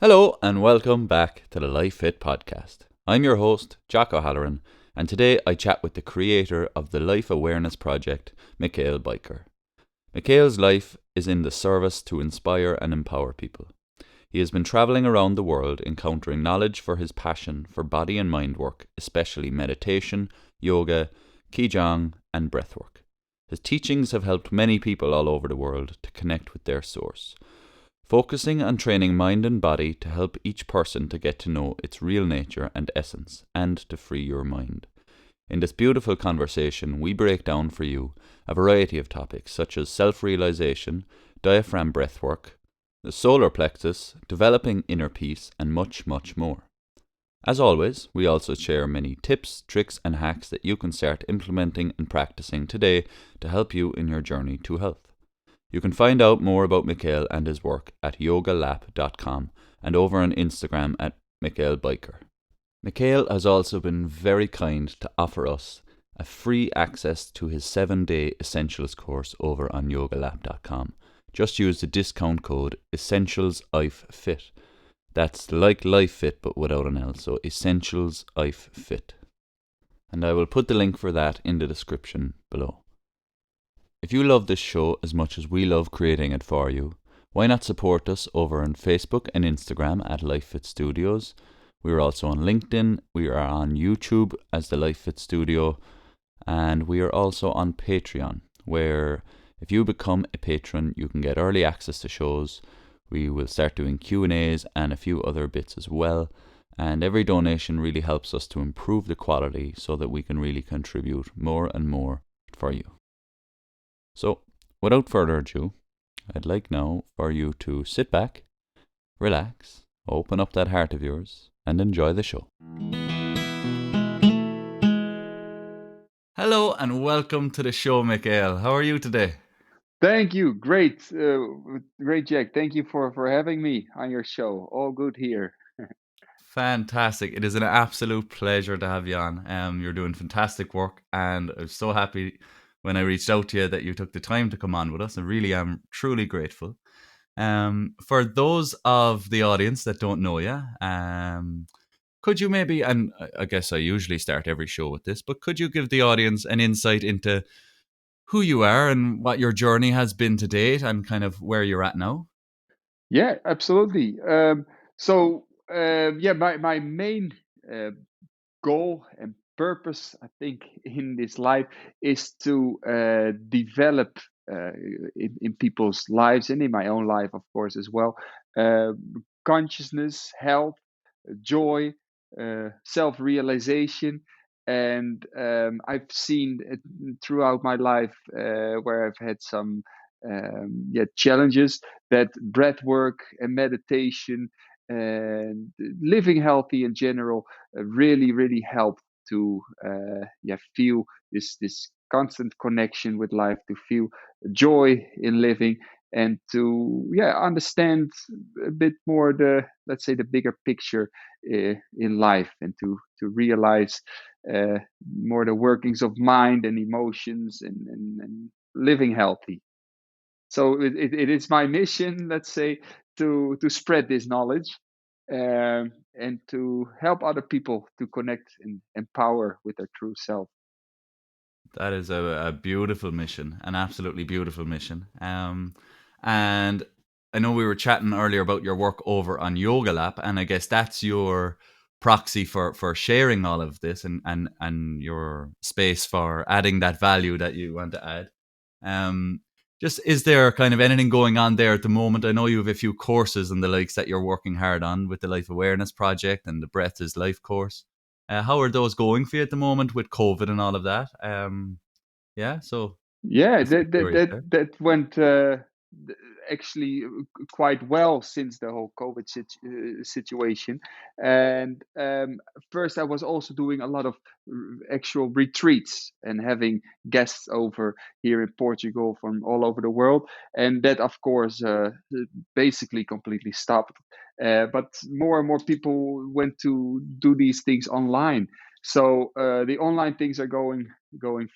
Hello and welcome back to the Life Fit podcast. I'm your host, Jack O'Halloran, and today I chat with the creator of the Life Awareness Project, Michaël Bijker. Michael's life is in the service to inspire and empower people. He has been travelling around the world encountering knowledge for his passion for body and mind work, especially meditation, yoga, qigong and breathwork. His teachings have helped many people all over the world to connect with their source, focusing on training mind and body to help each person to get to know its real nature and essence, and to free your mind. In this beautiful conversation, we break down for you a variety of topics such as self-realisation, diaphragm breathwork, the solar plexus, developing inner peace, and much, much more. As always, we also share many tips, tricks, and hacks that you can start implementing and practicing today to help you in your journey to health. You can find out more about Michaël and his work at yogalap.com and over on Instagram at Michaël Bijker. Michaël has also been very kind to offer us a free access to his 7-day Essentials course over on yogalap.com. Just use the discount code EssentialsIFFit. That's like Life Fit but without an L, so EssentialsIFFit. And I will put the link for that in the description below. If you love this show as much as we love creating it for you, why not support us over on Facebook and Instagram at Life Fit Studios. We are also on LinkedIn, we are on YouTube as the Life Fit Studio, and we are also on Patreon, where if you become a patron, you can get early access to shows. We will start doing Q&As and a few other bits as well, and every donation really helps us to improve the quality so that we can really contribute more and more for you. So, without further ado, I'd like now for you to sit back, relax, open up that heart of yours, and enjoy the show. Hello and welcome to the show, Michaël. How are you today? Thank you. Great. Great, Jack. Thank you for having me on your show. All good here. Fantastic. It is an absolute pleasure to have you on. You're doing fantastic work, and I was so happy when I reached out to you that you took the time to come on with us. I really am truly grateful. For those of the audience that don't know you, could you maybe, and I guess I usually start every show with this, but could you give the audience an insight into who you are and what your journey has been to date and kind of where you're at now? Yeah, absolutely. My main uh, goal and purpose, I think, in this life is to develop in people's lives and in my own life, of course, as well, uh, consciousness, health, joy, self-realization. And I've seen it throughout my life where I've had some challenges that breath work and meditation and living healthy in general really help to feel this constant connection with life, to feel joy in living, and to understand a bit more the, let's say, the bigger picture in life, and to realize more the workings of mind and emotions, and living healthy. So it is my mission, let's say, to spread this knowledge, and to help other people to connect and empower with their true self. That is a beautiful mission, an absolutely beautiful mission. And I know we were chatting earlier about your work over on Yoga Lab, and I guess that's your proxy for sharing all of this and your space for adding that value that you want to add. Um, just is there kind of anything going on there at the moment? I know you have a few courses and the likes that you're working hard on with the Life Awareness Project and the Breath is Life course. How are those going for you at the moment with COVID and all of that? So Yeah, just that that curious that there. that went actually quite well since the whole COVID situation. And first, I was also doing a lot of actual retreats and having guests over here in Portugal from all over the world, and that, of course, basically completely stopped. But more and more people went to do these things online. So the online things are going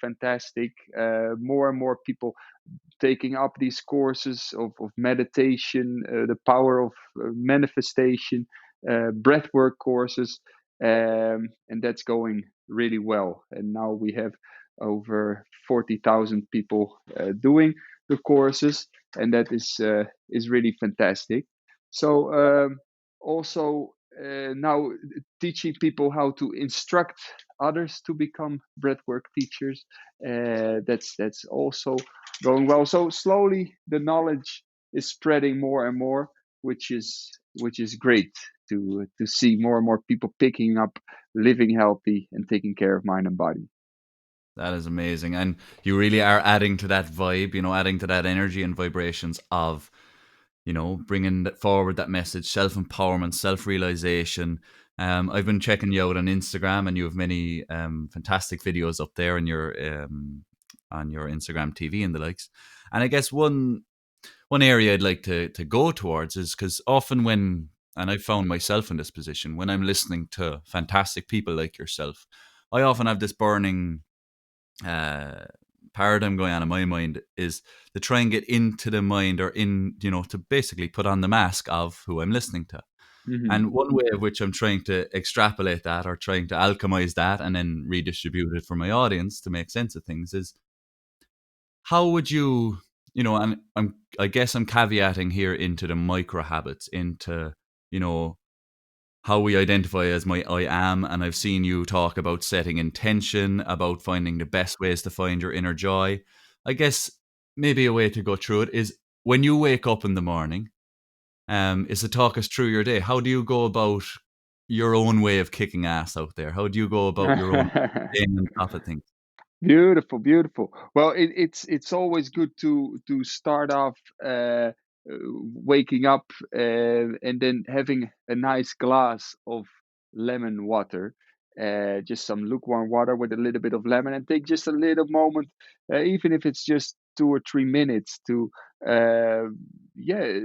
fantastic. More and more people taking up these courses of meditation, the power of manifestation, breathwork courses, and that's going really well. And now we have over 40,000 people doing the courses, and that is really fantastic. So also now teaching people how to instruct others to become breathwork teachers. That's also going well. So slowly the knowledge is spreading more and more, which is great to see more and more people picking up living healthy and taking care of mind and body. That is amazing. And you really are adding to that vibe, adding to that energy and vibrations of, bringing forward that message, self-empowerment, self-realization. I've been checking you out on Instagram, and you have many fantastic videos up there on your Instagram TV and the likes. And I guess one area I'd like to go towards is because often and I've found myself in this position, when I'm listening to fantastic people like yourself, I often have this burning uh, paradigm going on in my mind is to try and get into the mind or to basically put on the mask of who I'm listening to. Hmm. And one way of which I'm trying to extrapolate that or trying to alchemize that and then redistribute it for my audience to make sense of things is how would you, and I guess I'm caveating here into the micro habits, into, you know, how we identify as my I am. And I've seen you talk about setting intention, about finding the best ways to find your inner joy. I guess maybe a way to go through it is when you wake up in the morning, is to talk us through your day. How do you go about your own way of kicking ass out there? How do you go about your own staying on top of things? Beautiful, beautiful. Well, it's always good to start off waking up and then having a nice glass of lemon water, just some lukewarm water with a little bit of lemon, and take just a little moment, even if it's just 2 or 3 minutes, to uh, yeah,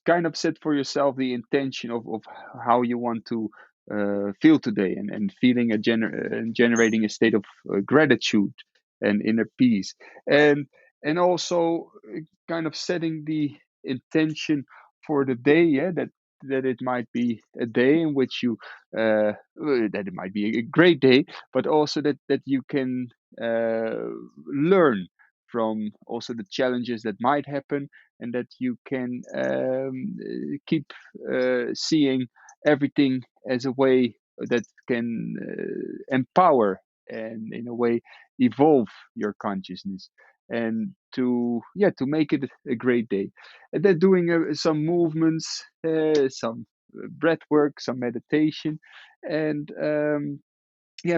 kind of set for yourself the intention of how you want to feel today, and feeling and generating a state of gratitude and inner peace, and also kind of setting the intention for the day. Yeah, that it might be a day in which you that it might be a great day, but also that you can learn from also the challenges that might happen, and that you can keep seeing everything as a way that can empower and in a way evolve your consciousness, and to make it a great day. And then doing some movements, some breath work, some meditation, and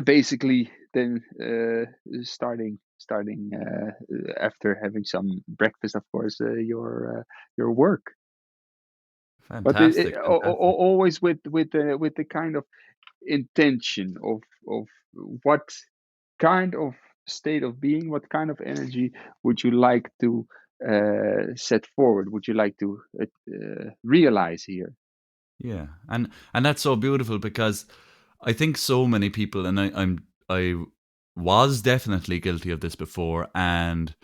basically then starting after having some breakfast, of course, your work. But Fantastic, fantastic. always with the kind of intention of what kind of state of being, what kind of energy would you like to set forward? Would you like to realize here? Yeah, and that's so beautiful because I think so many people, and I was definitely guilty of this before, and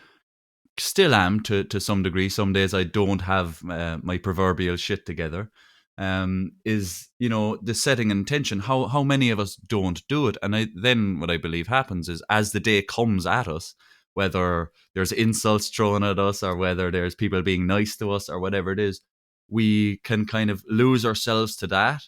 still am to some degree. Some days I don't have my proverbial shit together. Is the setting intention? How many of us don't do it? And then what I believe happens is as the day comes at us, whether there's insults thrown at us or whether there's people being nice to us or whatever it is, we can kind of lose ourselves to that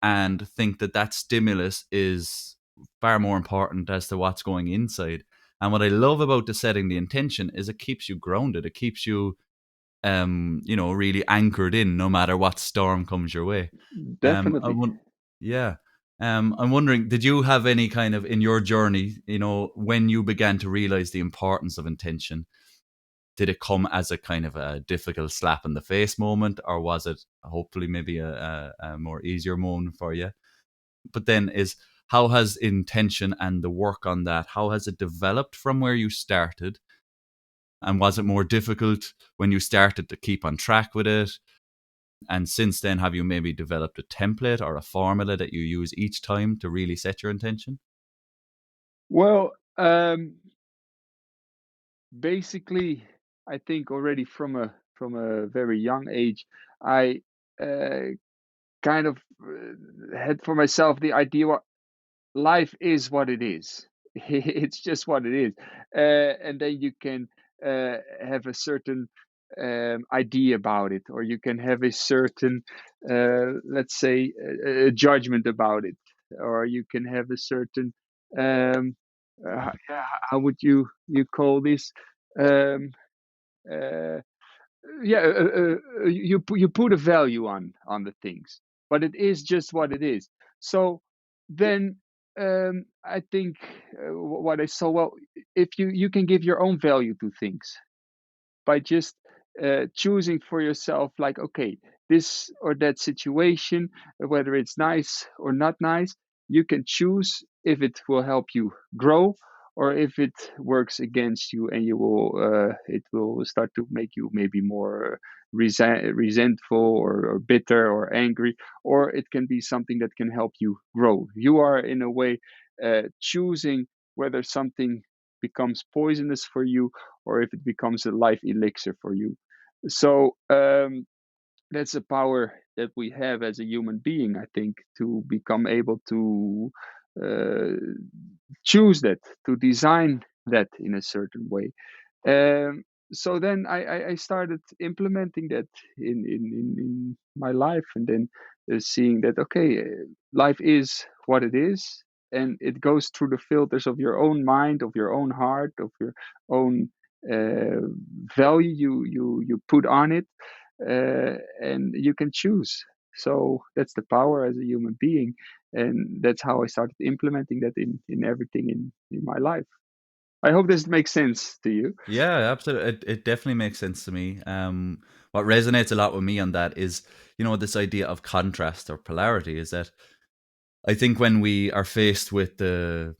and think that that stimulus is far more important as to what's going inside. And what I love about the setting the intention is it keeps you grounded. It keeps you, really anchored in no matter what storm comes your way. I Definitely. want, yeah. I'm wondering, did you have any kind of in your journey, when you began to realize the importance of intention, did it come as a kind of a difficult slap in the face moment, or was it hopefully maybe a more easier moment for you? But then is how has intention and the work on that, how has it developed from where you started? And was it more difficult when you started to keep on track with it? And since then, have you maybe developed a template or a formula that you use each time to really set your intention? Well, basically. I think already from a very young age, I uh, kind of had for myself the idea what life is what it is. It's just what it is, and then you can have a certain idea about it, or you can have a certain, let's say, a judgment about it, or you can have a certain, yeah, how would you call this? Um, uh, yeah, you put a value on the things, but it is just what it is. So then I think what I saw, well, if you can give your own value to things by just choosing for yourself, like, okay, this or that situation, whether it's nice or not nice, you can choose if it will help you grow or if it works against you, and you will it will start to make you maybe more resentful or bitter or angry, or it can be something that can help you grow. You are in a way choosing whether something becomes poisonous for you or if it becomes a life elixir for you. So that's a power that we have as a human being, I think, to become able to uh, choose that, to design that in a certain way. Um, so then I started implementing that in my life, and then seeing that, okay, life is what it is, and it goes through the filters of your own mind, of your own heart, of your own uh, value you put on it, and you can choose. So that's the power as a human being, and that's how I started implementing that in everything in my life. I hope this makes sense to you. Yeah, absolutely. It definitely makes sense to me. What resonates a lot with me on that is, this idea of contrast or polarity is that I think when we are faced with either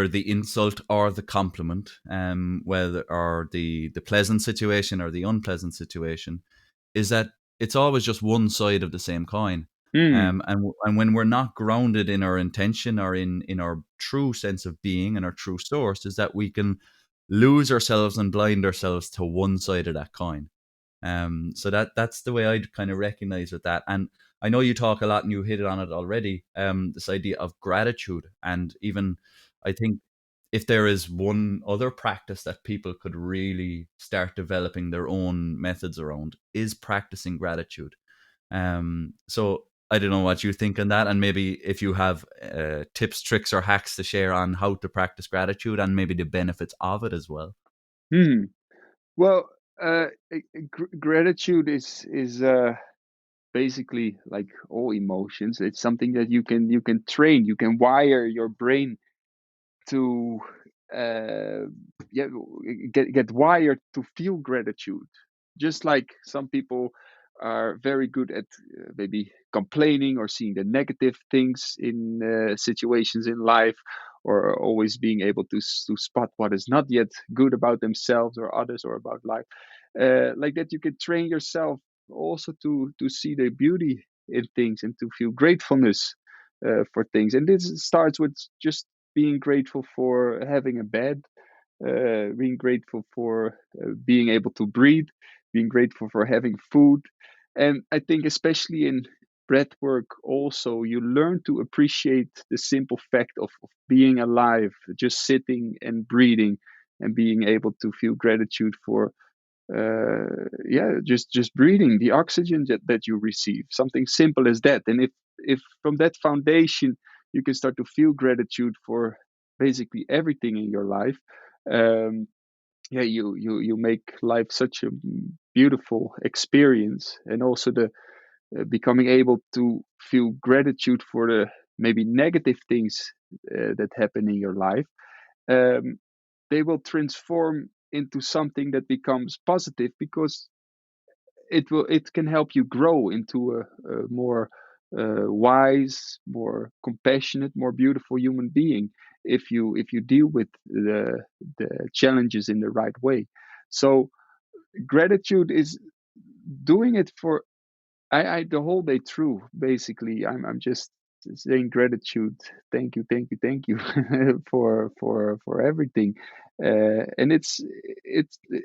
the insult or the compliment, whether or the pleasant situation or the unpleasant situation, is that it's always just one side of the same coin. Hmm. And when we're not grounded in our intention or in our true sense of being and our true source, is that we can lose ourselves and blind ourselves to one side of that coin. So that's the way I'd kind of recognize with that. And I know you talk a lot and you hit it on it already. This idea of gratitude, and even I think if there is one other practice that people could really start developing their own methods around, is practicing gratitude. So I don't know what you think on that, and maybe if you have tips, tricks, or hacks to share on how to practice gratitude and maybe the benefits of it as well. Hmm. Well, gratitude is basically like all emotions. It's something that you can train. You can wire your brain to uh, yeah, get wired to feel gratitude. Just like some people are very good at maybe complaining or seeing the negative things in situations in life, or always being able to spot what is not yet good about themselves or others or about life. Like that, you can train yourself also to see the beauty in things and to feel gratefulness for things. And this starts with just being grateful for having a bed, being grateful for being able to breathe, being grateful for having food. And I think, especially in breath work, also, you learn to appreciate the simple fact of being alive, just sitting and breathing, and being able to feel gratitude for yeah, just breathing the oxygen that you receive, something simple as that. And if from that foundation you can start to feel gratitude for basically everything in your life, um, yeah, you make life such a beautiful experience. And also the becoming able to feel gratitude for the maybe negative things that happen in your life, um, they will transform into something that becomes positive, because it can help you grow into a more wise, more compassionate, more beautiful human being, if you deal with the challenges in the right way. So gratitude is doing it for I the whole day through. Basically, I'm just saying gratitude. Thank you, thank you, thank you for everything. And it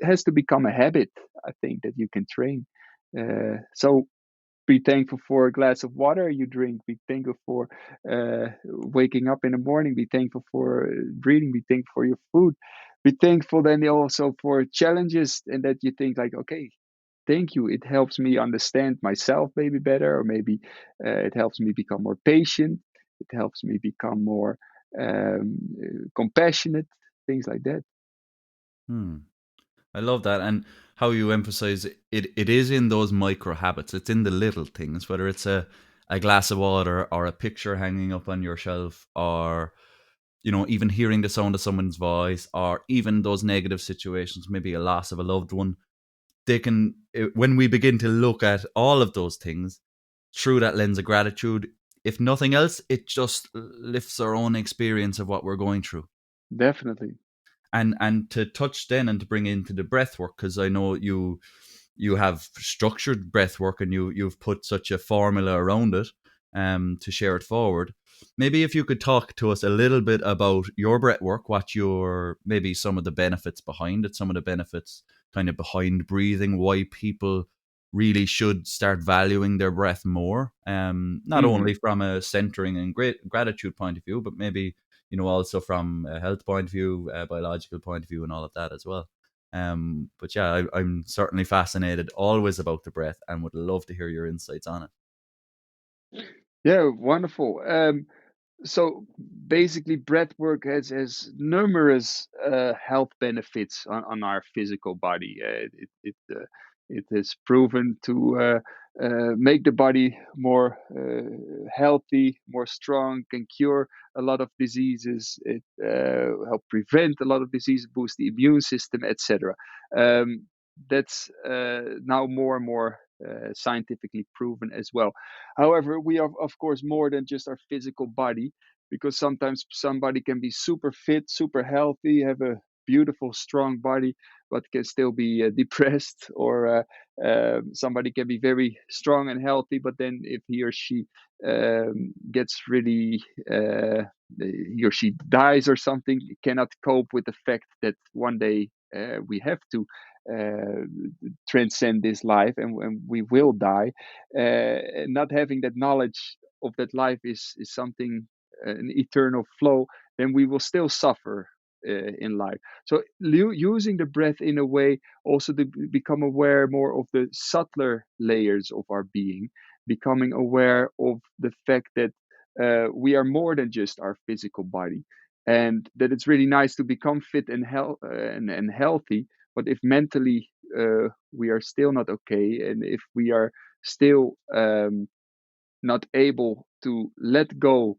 has to become a habit, I think, that you can train. So be thankful for a glass of water you drink. Be thankful for waking up in the morning. Be thankful for breathing. Be thankful for your food. Be thankful then also for challenges, and that you think like, okay, thank you. It helps me understand myself maybe better, or maybe it helps me become more patient. It helps me become more compassionate. Things like that. Hmm. I love that, and how you emphasize it is in those micro habits. It's in the little things, whether it's a glass of water or a picture hanging up on your shelf, or even hearing the sound of someone's voice, or even those negative situations, maybe a loss of a loved one. They can, when we begin to look at all of those things through that lens of gratitude, if nothing else, it just lifts our own experience of what we're going through. Definitely. And to touch then and to bring into the breath work, because I know you have structured breath work, and you've put such a formula around it, to share it forward. Maybe if you could talk to us a little bit about your breath work, what your, maybe some of the benefits behind it, some of the benefits kind of behind breathing, why people really should start valuing their breath more, not Hmm. only from a centering and great gratitude point of view, but maybe also from a health point of view, a biological point of view, and all of that as well. But yeah, I'm certainly fascinated always about the breath, and would love to hear your insights on it. Yeah, wonderful. So basically, breath work has numerous health benefits on our physical body. It is proven to make the body more healthy, more strong, can cure a lot of diseases. It help prevent a lot of diseases, boost the immune system, etc. That's now more and more scientifically proven as well. However, we are, of course, more than just our physical body, because sometimes somebody can be super fit, super healthy, have a beautiful, strong body, but can still be depressed, or somebody can be very strong and healthy, but then if he or she gets really, he or she dies or something, cannot cope with the fact that one day we have to uh, transcend this life, and we will die. Not having that knowledge of that life is something, an eternal flow, then we will still suffer in life. So using the breath in a way also to become aware more of the subtler layers of our being, becoming aware of the fact that we are more than just our physical body, and that it's really nice to become fit and healthy. But if mentally we are still not okay, and if we are still not able to let go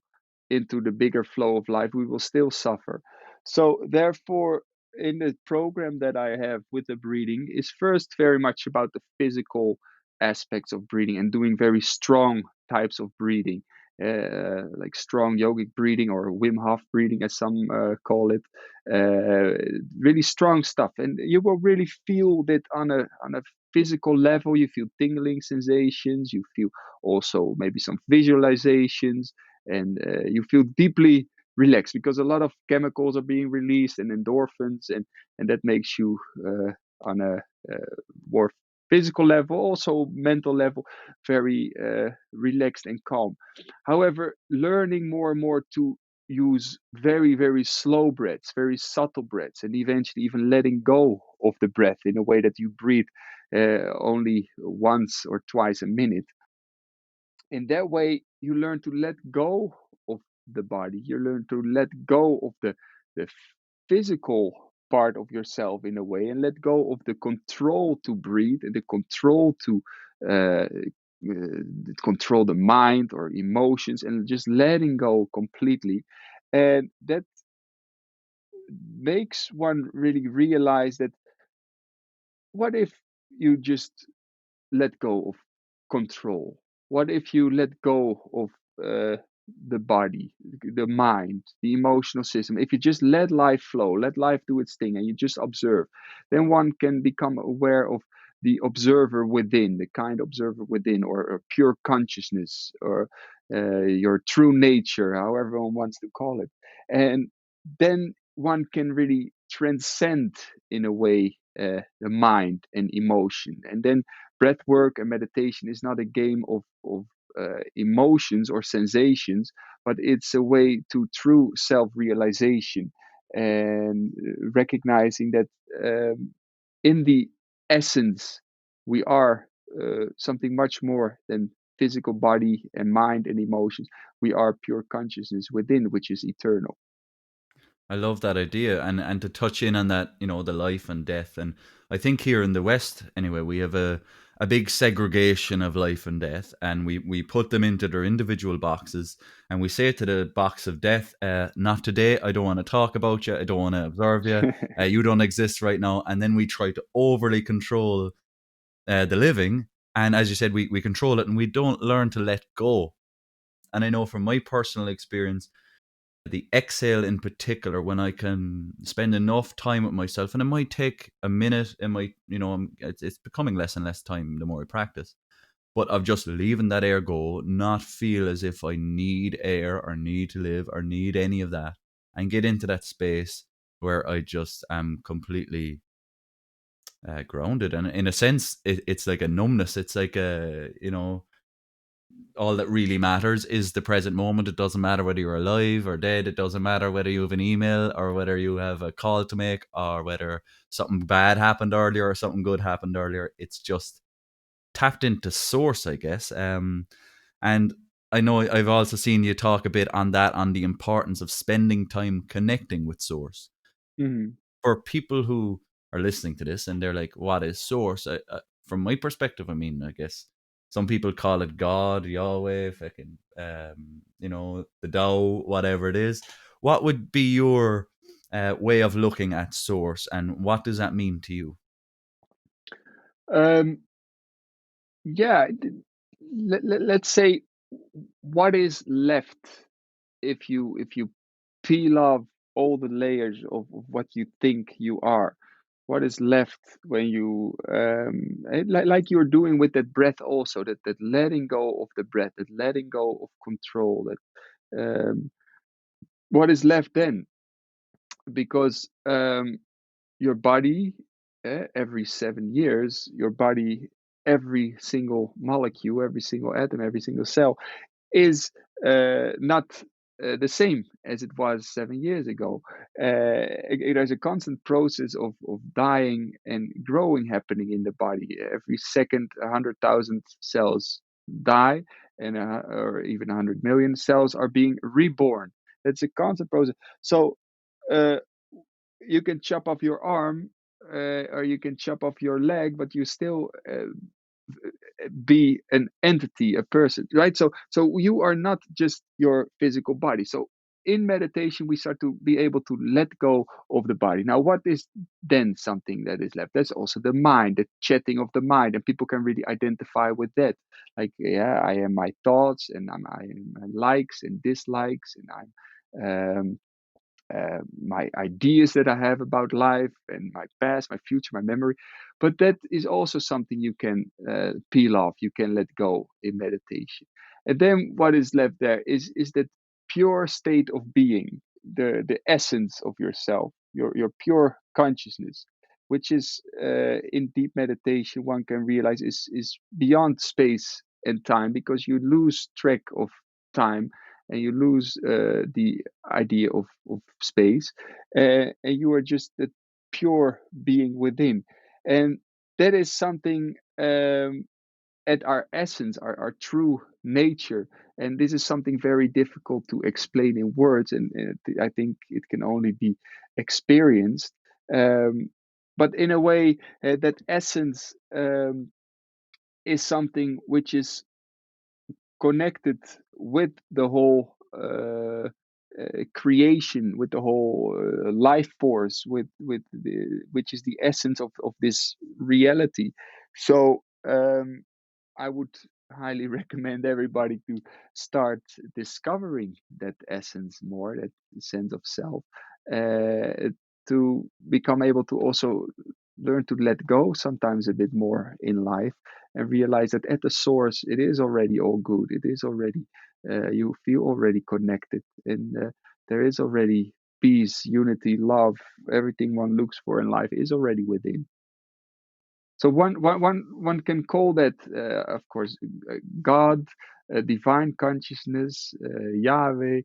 into the bigger flow of life, we will still suffer. So, therefore, in the program that I have with the breathing, is first very much about the physical aspects of breathing, and doing very strong types of breathing, like strong yogic breathing, or Wim Hof breathing, as some call it. Really strong stuff, and you will really feel that on a physical level. You feel tingling sensations. You feel also maybe some visualizations, and you feel deeply relaxed, because a lot of chemicals are being released, and endorphins, and that makes you on a more physical level, also mental level, very relaxed and calm. However, learning more and more to use very, very slow breaths, very subtle breaths, and eventually even letting go of the breath in a way that you breathe only once or twice a minute. In that way, you learn to let go of the body. You learn to let go of the physical part of yourself in a way, and let go of the control to breathe, and the control to control the mind or emotions, and just letting go completely. And that makes one really realize that, what if you just let go of control? What if you let go of the body, the mind, the emotional system? If you just let life flow, let life do its thing, and you just observe, then one can become aware of the observer within, the kind observer within, or pure consciousness, or your true nature, however one wants to call it. And then one can really transcend in a way the mind and emotion. And then breath work and meditation is not a game of emotions or sensations, but it's a way to true self-realization, and recognizing that in the essence we are something much more than physical body and mind and emotions. We are pure consciousness within, which is eternal. I love that idea, and to touch in on that, the life and death. And I think here in the West, anyway, we have a big segregation of life and death, and we put them into their individual boxes, and we say to the box of death, "Not today. I don't want to talk about you. I don't want to observe you. You don't exist right now." And then we try to overly control the living, and as you said, we control it, and we don't learn to let go. And I know from my personal experience, the exhale in particular, when I can spend enough time with myself, and it might take a minute, it might, it's becoming less and less time the more I practice, but of just leaving that air go, not feel as if I need air or need to live or need any of that, and get into that space where I just am completely grounded. And in a sense, it's like a numbness. It's like all that really matters is the present moment. It doesn't matter whether you're alive or dead. It doesn't matter whether you have an email or whether you have a call to make or whether something bad happened earlier or something good happened earlier. It's just tapped into source, I guess. And I know I've also seen you talk a bit on that, on the importance of spending time connecting with source. Mhm. For people who are listening to this and they're like, what is source? From my perspective, I mean, I guess some people call it God, Yahweh, fucking, the Tao, whatever it is. What would be your way of looking at source, and what does that mean to you? Um, yeah, let's say what is left if you peel off all the layers of what you think you are. What is left when you like you're doing with that breath also, that letting go of the breath, that letting go of control, that what is left then? Because your body, every 7 years, your body, every single molecule, every single atom, every single cell is not the same as it was 7 years ago. There's a constant process of dying and growing happening in the body. Every second, 100,000 cells die, and or even 100 million cells are being reborn. That's a constant process. So uh, you can chop off your arm, or you can chop off your leg, but you still be an entity, a person, right? So you are not just your physical body. So in meditation we start to be able to let go of the body. Now what is then something that is left? That's also the mind, the chatting of the mind, and people can really identify with that. Like, yeah, I am my thoughts, and I am my likes and dislikes, and I'm my ideas that I have about life and my past, my future, my memory. But that is also something you can peel off, you can let go in meditation. And then what is left there is that pure state of being, the essence of yourself, your pure consciousness, which is in deep meditation one can realize is beyond space and time, because you lose track of time and you lose the idea of space, and you are just the pure being within. And that is something at our essence, our true nature. And this is something very difficult to explain in words, and I think it can only be experienced. But in a way, that essence is something which is connected with the whole creation, with the whole life force, with which is the essence of this reality. So I would highly recommend everybody to start discovering that essence more, that sense of self, to become able to also learn to let go sometimes a bit more in life, and realize that at the source it is already all good. It is already you feel already connected, and there is already peace, unity, love, everything one looks for in life is already within. So one can call that, of course, God, divine consciousness, Yahweh,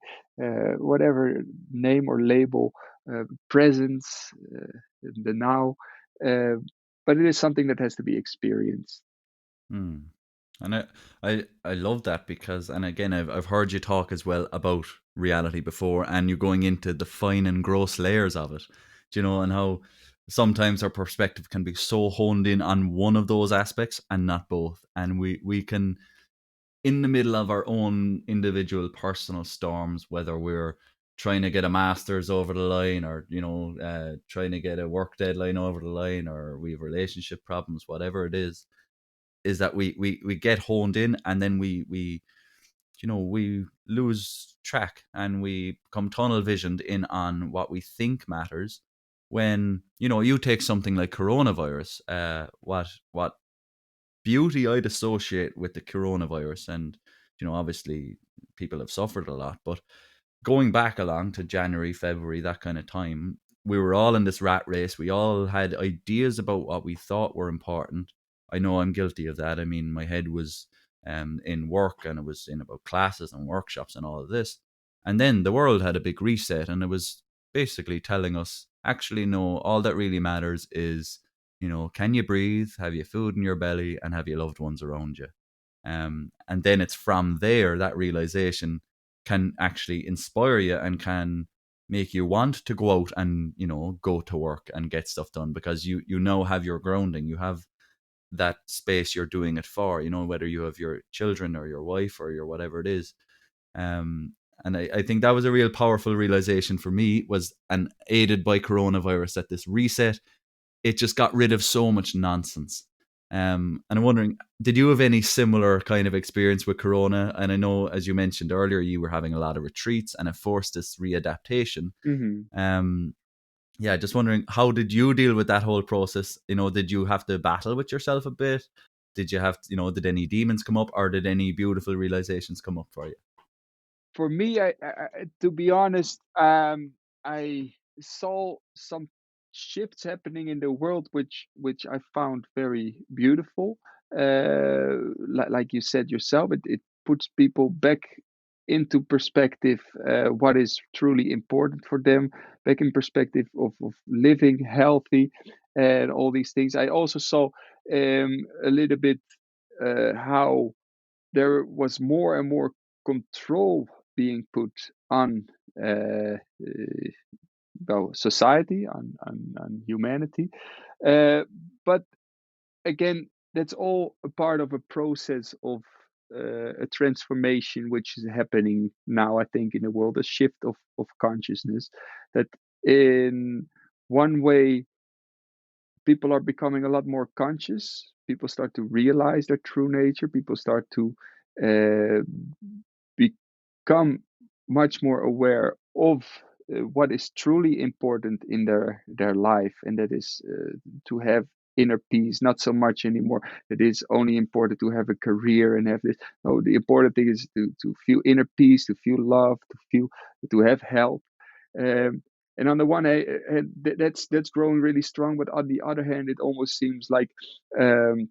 whatever name or label, presence, the now. Uh, but it is something that has to be experienced. Mm. And I love that because, and again, I've heard you talk as well about reality before, and you're going into the fine and gross layers of it, do you know, and how sometimes our perspective can be so honed in on one of those aspects and not both. And we can, in the middle of our own individual personal storms, whether we're trying to get a master's over the line, or trying to get a work deadline over the line, or we have relationship problems, whatever it is that we get honed in, and then we lose track, and we become tunnel visioned in on what we think matters. When you take something like coronavirus, what beauty I'd associate with the coronavirus, and obviously people have suffered a lot, but going back along to January, February, that kind of time, we were all in this rat race. We all had ideas about what we thought were important. I know I'm guilty of that. I mean, my head was in work, and it was in about classes and workshops and all of this. And then the world had a big reset, and it was basically telling us, actually, no, all that really matters is, can you breathe? Have you food in your belly? And have you loved ones around you? And then it's from there that realization can actually inspire you and can make you want to go out and go to work and get stuff done, because you now have your grounding. You have that space you're doing it for, whether you have your children or your wife or your whatever it is. And I think that was a real powerful realization for me, was, and aided by coronavirus, that this reset, it just got rid of so much nonsense. And I'm wondering, did you have any similar kind of experience with Corona? And I know, as you mentioned earlier, you were having a lot of retreats, and it forced this readaptation. Hmm. Um, yeah, just wondering, how did you deal with that whole process? Did you have to battle with yourself a bit? Did you have, did any demons come up, or did any beautiful realizations come up for you? For me, to be honest, I saw some shifts happening in the world, which I found very beautiful. Like you said yourself, it puts people back into perspective, what is truly important for them, back in perspective of living healthy and all these things. I also saw a little bit how there was more and more control being put on well, society, on humanity. Uh, but again, that's all a part of a process of a transformation which is happening now, I think, in the world, a shift of consciousness. That in one way, people are becoming a lot more conscious. People start to realize their true nature. People start to uh, become much more aware of what is truly important in their life, and that is to have inner peace. Not so much anymore that it's only important to have a career and have this. No, the important thing is to feel inner peace, to feel love, to have health. Um, and on the one hand, that's growing really strong, but on the other hand, it almost seems like um,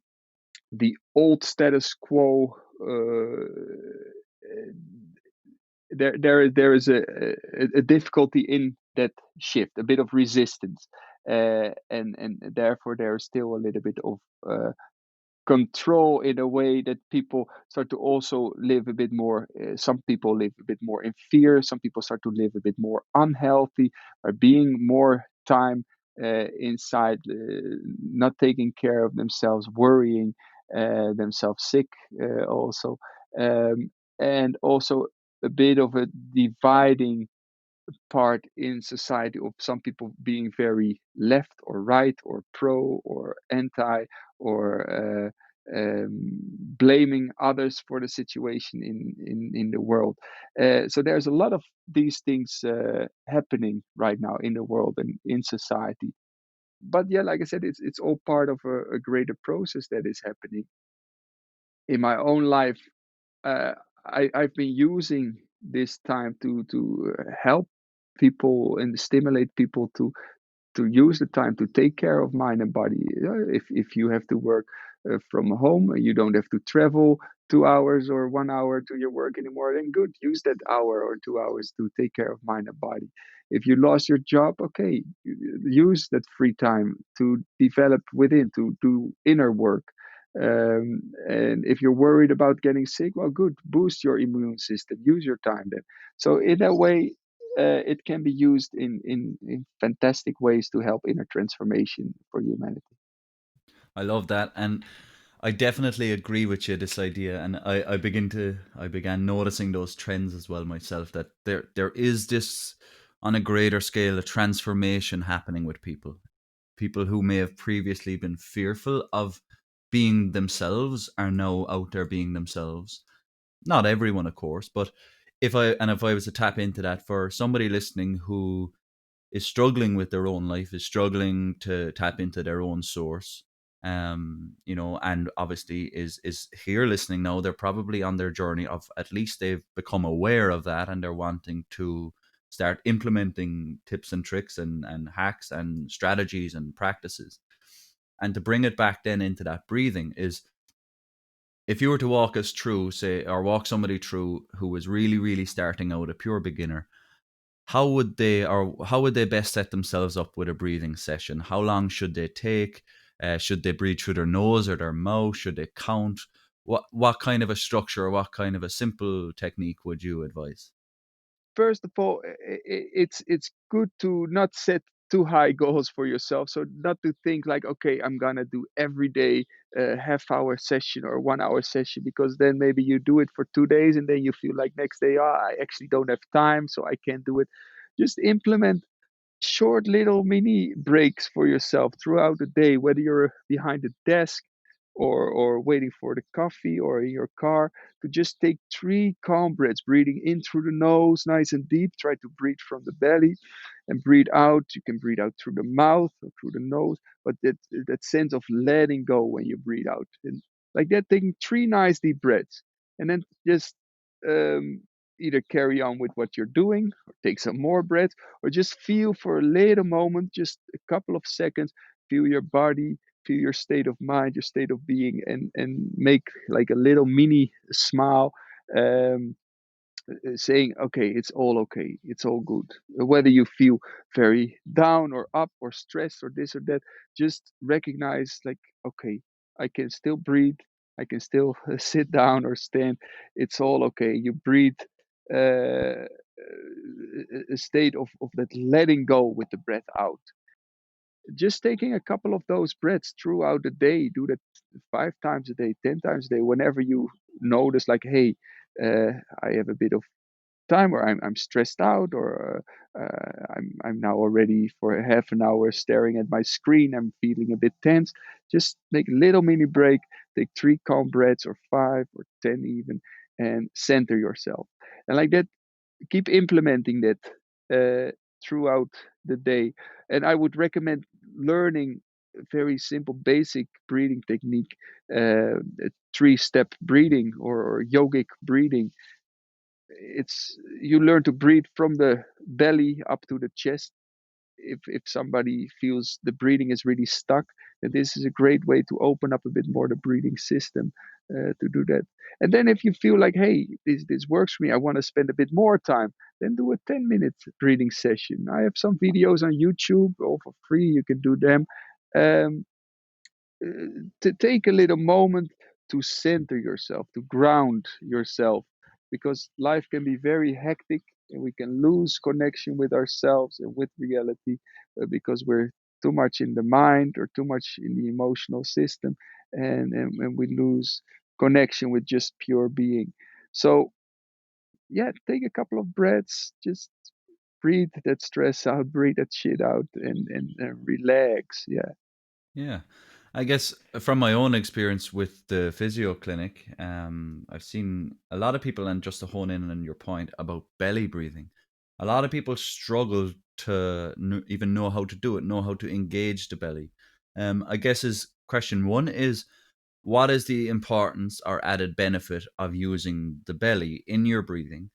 the old status quo, there is a difficulty in that shift, a bit of resistance, and therefore there is still a little bit of control, in a way that people start to also live a bit more. Some people live a bit more in fear. Some people start to live a bit more unhealthy, by being more time inside, not taking care of themselves, worrying themselves sick, also, um, and also a bit of a dividing part in society, of some people being very left or right, or pro or anti, or blaming others for the situation in the world. So there's a lot of these things happening right now in the world and in society. But yeah, like I said, it's all part of a greater process that is happening in my own life. uh, I've been using this time to help people and stimulate people to use the time to take care of mind and body. If you have to work from home and you don't have to travel 2 hours or 1 hour to your work anymore, then good, use that hour or 2 hours to take care of mind and body. If you lost your job, okay, use that free time to develop within, to do inner work. And if you're worried about getting sick, well, good, boost your immune system, use your time then. So in that way, it can be used in fantastic ways to help inner transformation for humanity. I love that, and I definitely agree with you. This idea, and I began noticing those trends as well myself. That there is this on a greater scale a transformation happening with people who may have previously been fearful of being themselves are now out there being themselves. Not everyone, of course, but if I was to tap into that for somebody listening who is struggling with their own life, is struggling to tap into their own source, and obviously is here listening now, they're probably on their journey of at least they've become aware of that and they're wanting to start implementing tips and tricks and hacks and strategies and practices. And to bring it back then into that breathing is, if you were to walk us through, say, or walk somebody through who was really, really starting out, a pure beginner, how would they best set themselves up with a breathing session? How long should they take? Should they breathe through their nose or their mouth? Should they count? What kind of a structure or what kind of a simple technique would you advise? First of all, it's good to not set too high goals for yourself. So not to think like, okay, I'm gonna do every day a half-hour session or 1 hour session, because then maybe you do it for 2 days and then you feel like next day, I actually don't have time, so I can't do it. Just implement short little mini breaks for yourself throughout the day, whether you're behind the desk or waiting for the coffee or in your car, to just take 3 calm breaths, breathing in through the nose, nice and deep. Try to breathe from the belly and breathe out. You can breathe out through the mouth or through the nose, but that sense of letting go when you breathe out. And like that, taking 3 nice deep breaths. And then just um, either carry on with what you're doing or take some more breaths, or just feel for a little moment, just a couple of seconds, feel your body, feel your state of mind, your state of being, and make like a little mini smile, um, saying, okay, it's all okay, it's all good. Whether you feel very down or up or stressed or this or that, just recognize like, okay, I can still breathe, I can still sit down or stand, it's all okay. You breathe a state of that letting go with the breath out. Just taking a couple of those breaths throughout the day, do that 5 times a day, 10 times a day, whenever you notice like, hey, I have a bit of time where I'm stressed out, or I'm now already for a half an hour staring at my screen, I'm feeling a bit tense. Just make a little mini break, take 3 calm breaths or 5 or 10 even, and center yourself. And like that, keep implementing that throughout the day. And I would recommend learning a very simple, basic breathing technique, a 3-step breathing or yogic breathing. It's You learn to breathe from the belly up to the chest. If somebody feels the breathing is really stuck, then this is a great way to open up a bit more the breathing system, to do that. And then if you feel like, hey, this works for me, I want to spend a bit more time, then do a 10-minute breathing session. I have some videos on YouTube, all for free. You can do them. Um, to take a little moment to center yourself, to ground yourself, because life can be very hectic and we can lose connection with ourselves and with reality, because we're too much in the mind or too much in the emotional system, and we lose connection with just pure being. So, yeah, take a couple of breaths, just breathe that stress out, breathe that shit out, and relax. Yeah. Yeah. I guess from my own experience with the physio clinic, I've seen a lot of people, and just to hone in on your point about belly breathing, a lot of people struggle to even know how to do it, know how to engage the belly. I guess is question one is, what is the importance or added benefit of using the belly in your breathing?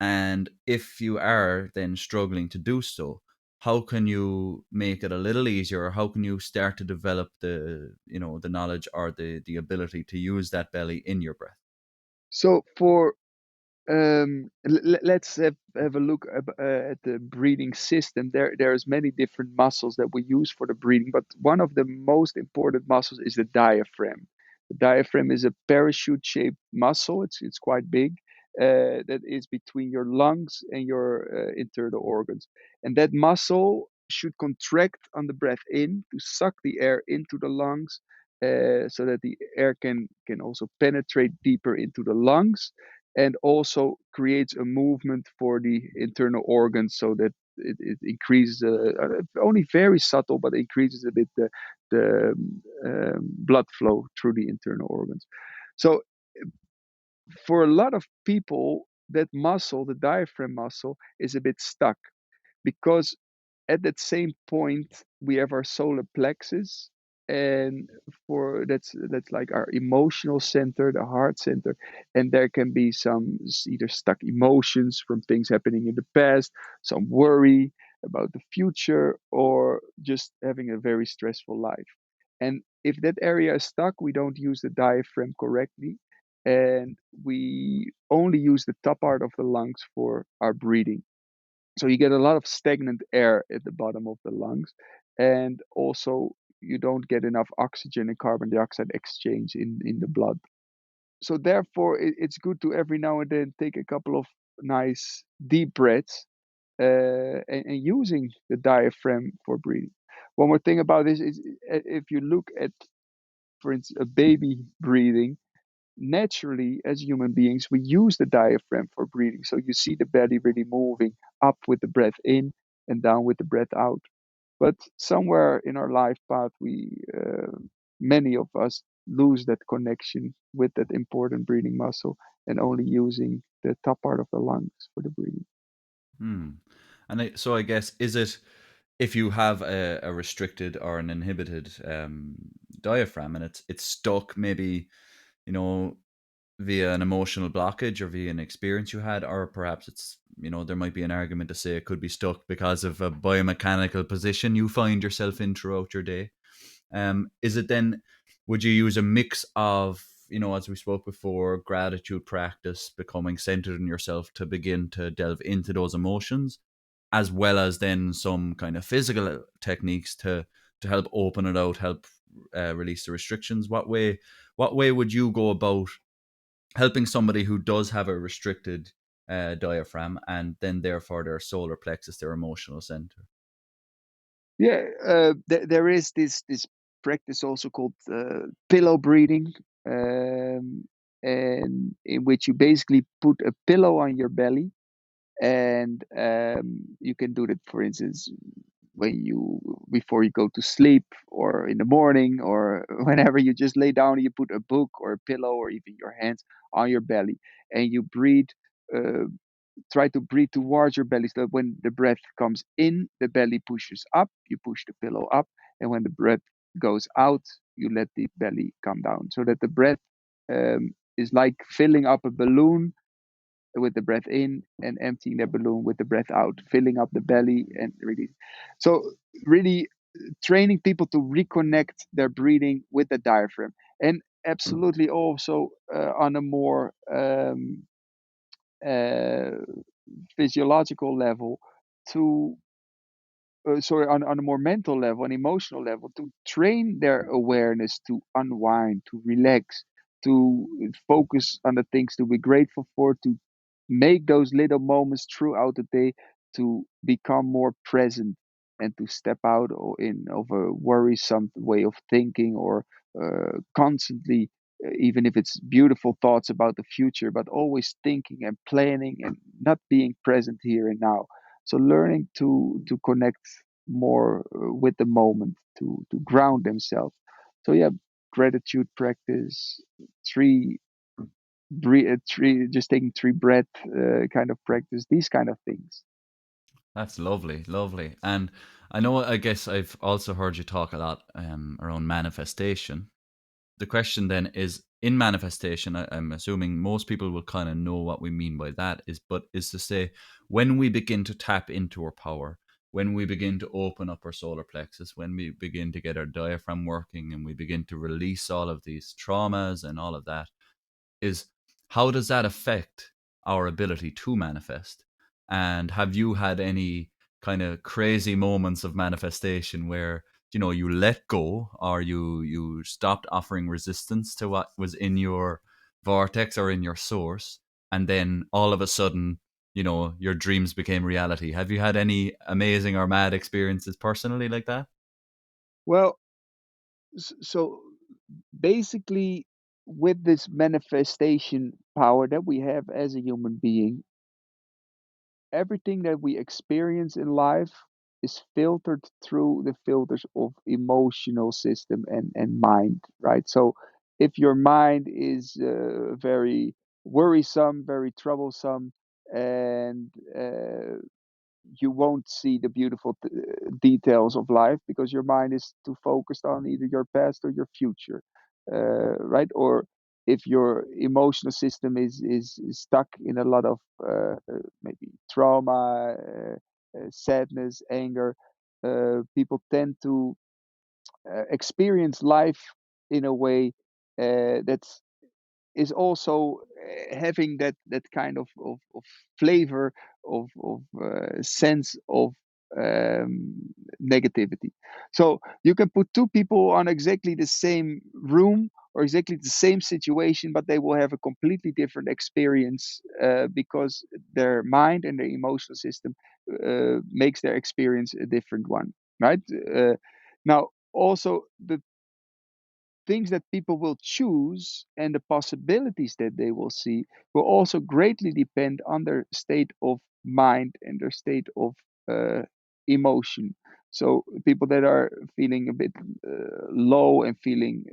And if you are then struggling to do so, how can you make it a little easier, or how can you start to develop the knowledge or the ability to use that belly in your breath? So for let's have a look at the breathing system. There's many different muscles that we use for the breathing, but one of the most important muscles is the diaphragm. The diaphragm is a parachute-shaped muscle. It's quite big. That is between your lungs and your internal organs, and that muscle should contract on the breath in to suck the air into the lungs, so that the air can also penetrate deeper into the lungs, and also creates a movement for the internal organs, so that it increases, only very subtle, but increases a bit the blood flow through the internal organs. So for a lot of people, that muscle, the diaphragm muscle, is a bit stuck, because at that same point we have our solar plexus, and for that's like our emotional center, the heart center, and there can be some either stuck emotions from things happening in the past, some worry about the future, or just having a very stressful life. And if that area is stuck, we don't use the diaphragm correctly, and we only use the top part of the lungs for our breathing. So you get a lot of stagnant air at the bottom of the lungs, and also you don't get enough oxygen and carbon dioxide exchange in the blood. So therefore, it's good to every now and then take a couple of nice deep breaths, and using the diaphragm for breathing. One more thing about this is, if you look at, for instance, a baby breathing, naturally, as human beings, we use the diaphragm for breathing. So you see the belly really moving up with the breath in and down with the breath out. But somewhere in our life path, many of us, lose that connection with that important breathing muscle, and only using the top part of the lungs for the breathing. Hmm. And so I guess, is it, if you have a restricted or an inhibited diaphragm, and it's stuck, maybe, you know via an emotional blockage or via an experience you had, or perhaps it's, there might be an argument to say it could be stuck because of a biomechanical position you find yourself in throughout your day. Is it then, would you use a mix of, as we spoke before, gratitude practice, becoming centered in yourself to begin to delve into those emotions, as well as then some kind of physical techniques to help open it out, help release the restrictions? What way would you go about helping somebody who does have a restricted diaphragm, and then therefore their solar plexus, their emotional center? Yeah, there is this practice also called pillow breathing, and in which you basically put a pillow on your belly, and you can do that, for instance, when you before you go to sleep, or in the morning, or whenever you just lay down, you put a book or a pillow or even your hands on your belly, and you breathe. Uh, Try to breathe towards your belly, so that when the breath comes in, the belly pushes up, you push the pillow up, and when the breath goes out, you let the belly come down, so that the breath is like filling up a balloon with the breath in, and emptying the balloon with the breath out, filling up the belly and release. So really training people to reconnect their breathing with the diaphragm, and absolutely also on a more uh, physiological level, to sorry, on a more mental level and emotional level, to train their awareness to unwind, to relax, to focus on the things to be grateful for, to make those little moments throughout the day, to become more present, and to step out of a worrisome way of thinking, or constantly, even if it's beautiful thoughts about the future, but always thinking and planning and not being present here and now. So learning to connect more with the moment, to ground themselves. So yeah, gratitude practice, three three, just taking three breath kind of practice, these kind of things. That's lovely, lovely. And I know, I guess I've also heard you talk a lot around manifestation. The question then is, in manifestation, I'm assuming most people will kind of know what we mean by that is to say, when we begin to tap into our power, when we begin to open up our solar plexus, when we begin to get our diaphragm working and we begin to release all of these traumas and all of that, is how does that affect our ability to manifest? And have you had any kind of crazy moments of manifestation where you let go, or you stopped offering resistance to what was in your vortex or in your source, and then all of a sudden your dreams became reality? Have you had any amazing or mad experiences personally like that? Well, so basically, with this manifestation power that we have as a human being, everything that we experience in life is filtered through the filters of emotional system and mind, right? So if your mind is very worrisome, very troublesome, and you won't see the beautiful details of life because your mind is too focused on either your past or your future, right? Or if your emotional system is stuck in a lot of maybe trauma, sadness, anger, people tend to experience life in a way that's is also having that kind of flavor of sense of negativity. So you can put two people on exactly the same room or exactly the same situation, but they will have a completely different experience because their mind and their emotional system makes their experience a different one, right? Now, also the things that people will choose and the possibilities that they will see will also greatly depend on their state of mind and their state of uh, emotion. So people that are feeling a bit low and feeling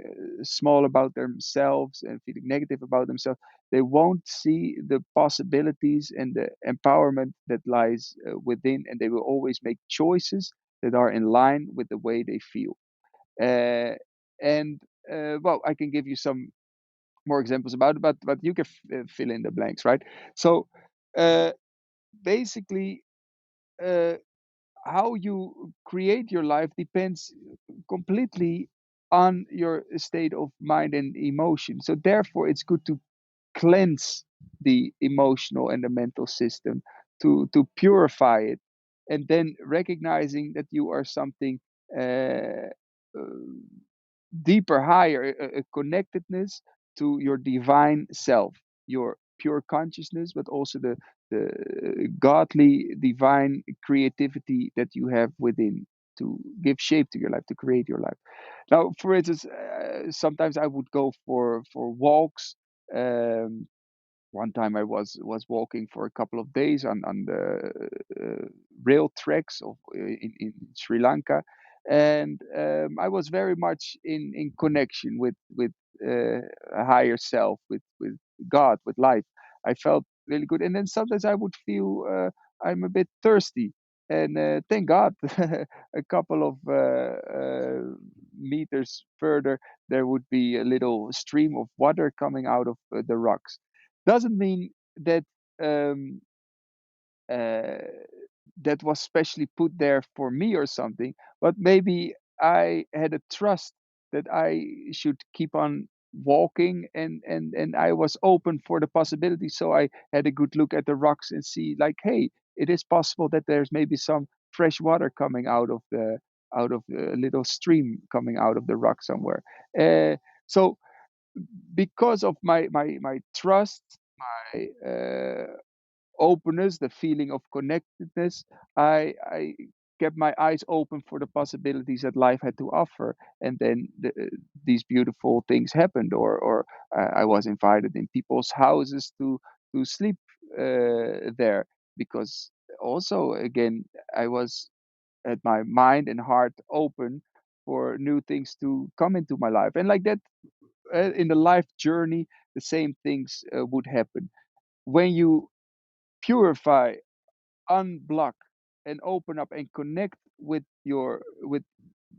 small about themselves and feeling negative about themselves, they won't see the possibilities and the empowerment that lies within, and they will always make choices that are in line with the way they feel. Uh, and well, I can give you some more examples about it, but you can fill in the blanks, right? So uh, basically, uh, how you create your life depends completely on your state of mind and emotion. So therefore, it's good to cleanse the emotional and the mental system, to purify it, and then recognizing that you are something uh, deeper, higher, a connectedness to your divine self, your pure consciousness, but also the godly, divine creativity that you have within to give shape to your life, to create your life. Now, for instance, sometimes I would go for walks. Um, One time I was walking for a couple of days on the rail tracks in Sri Lanka, and I was very much in connection with a higher self, with God, with life. I felt really good, and then sometimes I would feel I'm a bit thirsty, and thank God, a couple of meters further there would be a little stream of water coming out of the rocks. Doesn't mean that um, uh, that was specially put there for me or something, but maybe I had a trust that I should keep on walking, and I was open for the possibility. So I had a good look at the rocks and see like, hey, it is possible that there's maybe some fresh water coming out of a little stream coming out of the rock somewhere. So because of my trust, my openness, the feeling of connectedness, I kept my eyes open for the possibilities that life had to offer, and then these beautiful things happened. Or I was invited in people's houses to sleep there, because also again I was at my mind and heart open for new things to come into my life, and like that in the life journey, the same things would happen when you purify, unblock, and open up and connect with your with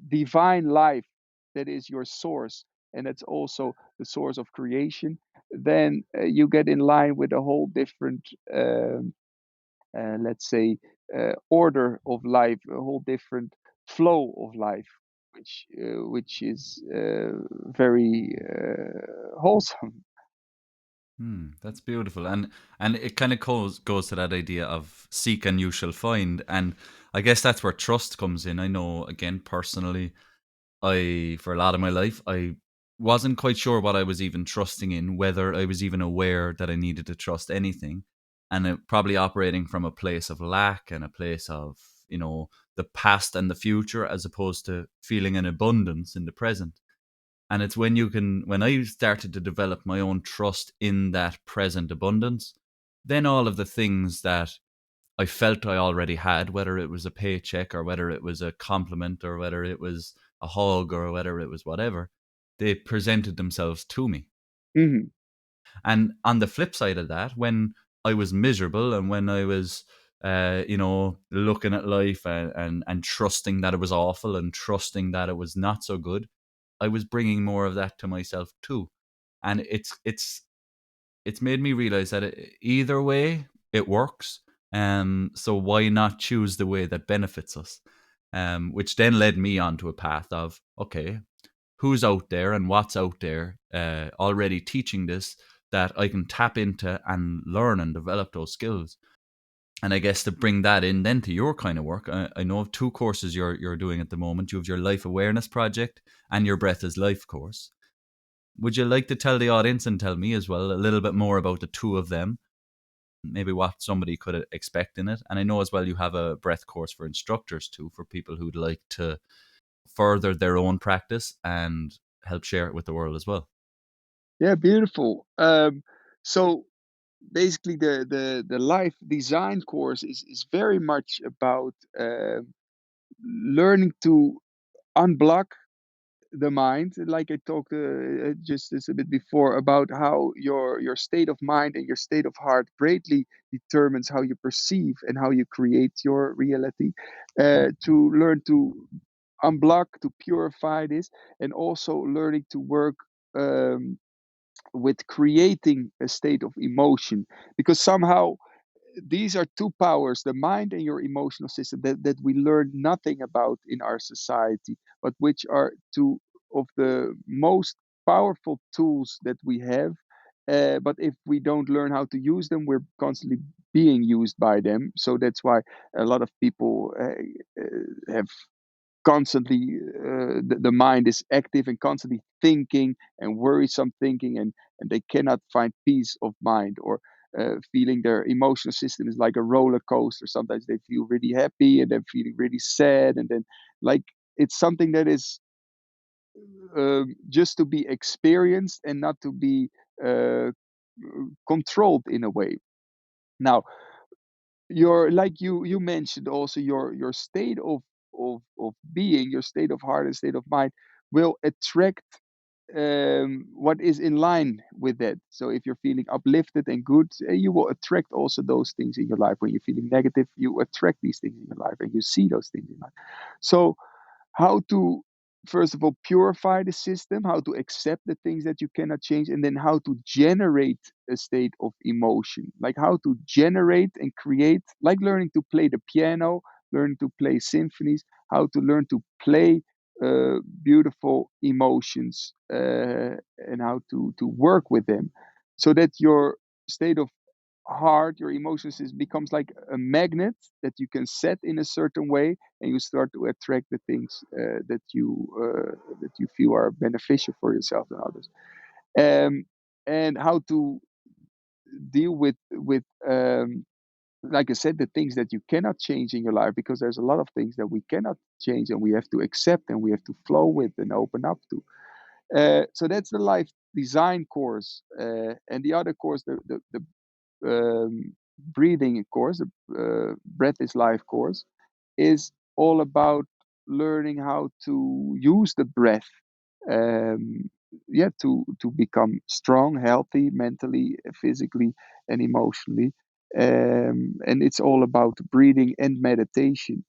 divine life that is your source. and it's also the source of creation, then you get in line with a whole different, let's say, order of life, a whole different flow of life, which is very wholesome. That's beautiful, and it kind of goes to that idea of seek and you shall find, and I guess that's where trust comes in. I know, again, personally, for a lot of my life, I wasn't quite sure what I was even trusting in, whether I was even aware that I needed to trust anything, and probably operating from a place of lack and a place of, the past and the future, as opposed to feeling an abundance in the present. And it's when I started to develop my own trust in that present abundance, then all of the things that I felt I already had, whether it was a paycheck or whether it was a compliment or whether it was a hug or whether it was whatever, they presented themselves to me. Hmm. And on the flip side of that, when I was miserable and when I was, looking at life and trusting that it was awful and trusting that it was not so good, I was bringing more of that to myself too. And it's made me realize that either way it works. So why not choose the way that benefits us? Which then led me onto a path of, okay, who's out there and what's out there already teaching this that I can tap into and learn and develop those skills. And I guess to bring that in then to your kind of work, I know of two courses you're doing at the moment. You have your Life Awareness Project and your Breath is Life course. Would you like to tell the audience and tell me as well a little bit more about the two of them? Maybe what somebody could expect in it. And I know as well you have a breath course for instructors too, for people who'd like to further their own practice and help share it with the world as well. Yeah, beautiful. So basically, the life design course is very much about learning to unblock the mind, like I talked just a bit before, about how your state of mind and your state of heart greatly determines how you perceive and how you create your reality. To learn to unblock, to purify this, and also learning to work um, with creating a state of emotion, because somehow these are two powers, the mind and your emotional system, that we learn nothing about in our society, but which are two of the most powerful tools that we have. But if we don't learn how to use them, we're constantly being used by them. So that's why a lot of people have constantly, the mind is active and constantly thinking and worrisome thinking, and they cannot find peace of mind, or feeling their emotional system is like a roller coaster. Sometimes they feel really happy and then feeling really sad, and then, like, it's something that is just to be experienced and not to be uh, controlled in a way. Now, your, like you mentioned also, your state of being, your state of heart and state of mind will attract what is in line with that. So if you're feeling uplifted and good, you will attract also those things in your life. When you're feeling negative, you attract these things in your life and you see those things in life. So how to, first of all, purify the system, how to accept the things that you cannot change, and then how to generate a state of emotion, like how to generate and create, like learning to play the piano, learning to play symphonies, how to learn to play beautiful emotions, and how to work with them, so that your state of heart, your emotions, becomes like a magnet that you can set in a certain way, and you start to attract the things that you feel are beneficial for yourself and others. And how to deal with like I said, the things that you cannot change in your life, because there's a lot of things that we cannot change, and we have to accept and we have to flow with and open up to. So that's the life design course, and the other course, the breathing course, the Breath is Life course, is all about learning how to use the breath, um, yeah, to become strong, healthy, mentally, physically, and emotionally. And it's all about breathing and meditation.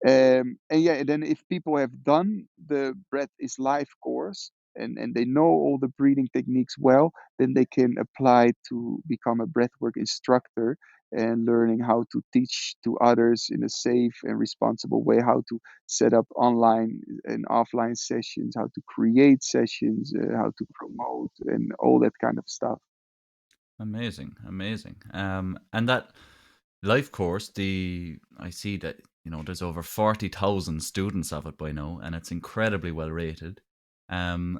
And yeah, then if people have done the Breath is Life course, and they know all the breathing techniques well, then they can apply to become a breathwork instructor and learning how to teach to others in a safe and responsible way, how to set up online and offline sessions, how to create sessions, how to promote, and all that kind of stuff. Amazing, amazing. And that life course, I see that there's over 40,000 students of it by now, and it's incredibly well rated.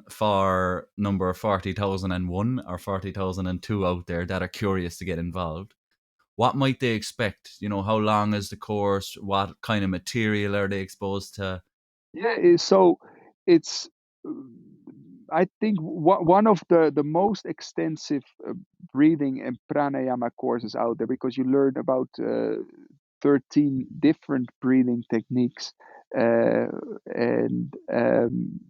For number 40,001 or 40,002 out there that are curious to get involved, what might they expect? How long is the course? What kind of material are they exposed to? Yeah, so it's I think one of the most extensive breathing and pranayama courses out there, because you learn about 13 different breathing techniques, uh, and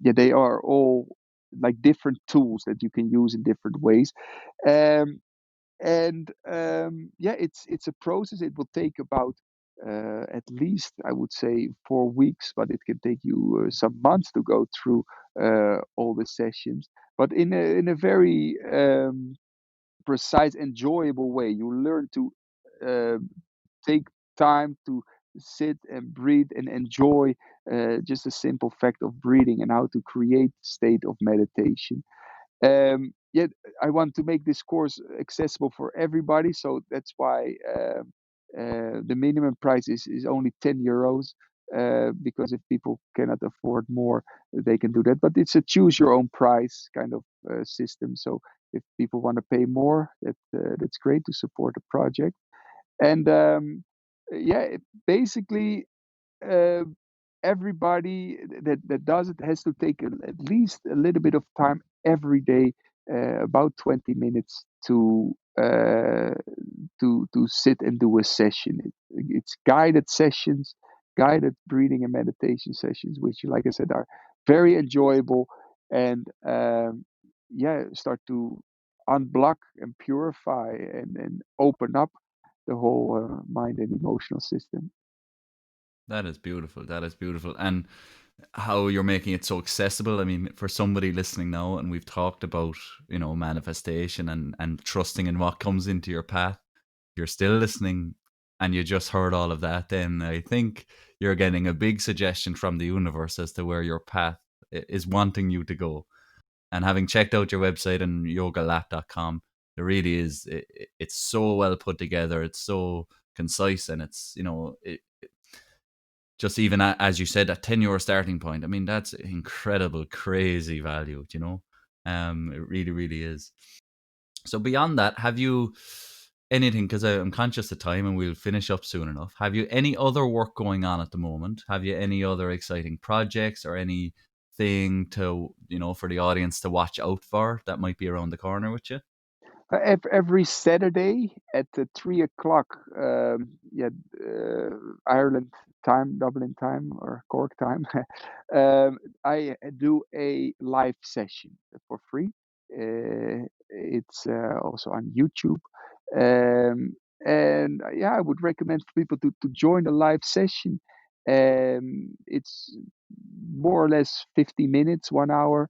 yeah, they are all like different tools that you can use in different ways. Um, and yeah, it's a process. It will take about at least, I would say, 4 weeks, but it can take you some months to go through all the sessions, but in a very precise, enjoyable way. You learn to uh, take time to sit and breathe and enjoy just the simple fact of breathing and how to create state of meditation. Yet I want to make this course accessible for everybody, so that's why the minimum price is only 10 euros. Because if people cannot afford more, they can do that. But it's a choose your own price kind of system. So if people want to pay more, that's great to support the project. And yeah, basically, uh, everybody that does it has to take at least a little bit of time every day, about 20 minutes to sit and do a session. It's guided sessions, guided breathing and meditation sessions, which, like I said, are very enjoyable, and yeah, start to unblock and purify and open up the whole mind and emotional system. That is beautiful. That is beautiful. And how you're making it so accessible. I mean, for somebody listening now, and we've talked about, manifestation and trusting in what comes into your path, you're still listening and you just heard all of that, then I think you're getting a big suggestion from the universe as to where your path is wanting you to go. And having checked out your website and yogalap.com, there really is, it's so well put together. It's so concise, and it's, just even as you said, that 10 euro starting point. I mean, that's incredible, crazy value. It really, really is. So beyond that, have you anything? Because I'm conscious of time, and we'll finish up soon enough. Have you any other work going on at the moment? Have you any other exciting projects or anything to for the audience to watch out for that might be around the corner with you? Every Saturday at 3 o'clock, yeah, Ireland time, Dublin time, or Cork time, I do a live session for free. It's also on YouTube. And yeah, I would recommend for people to join a live session. It's more or less 50 minutes, 1 hour.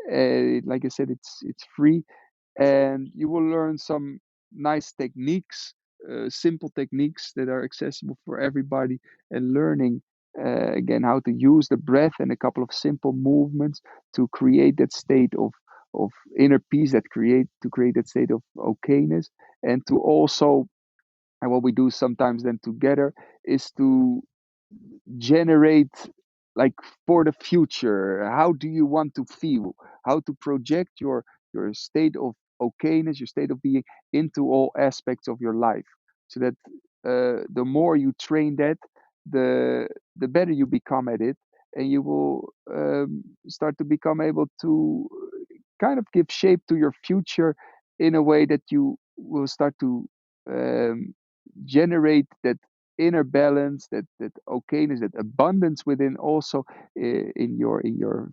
Like I said, it's free, and you will learn some nice techniques, simple techniques that are accessible for everybody, and learning again how to use the breath and a couple of simple movements to create that state of inner peace, to create that state of okayness, and to also, and what we do sometimes then together is to generate, like, for the future, how do you want to feel, how to project your state of okayness, your state of being, into all aspects of your life, so that the more you train that, the better you become at it, and you will start to become able to kind of give shape to your future in a way that you will start to um, generate that inner balance, that okayness, that abundance within, also in your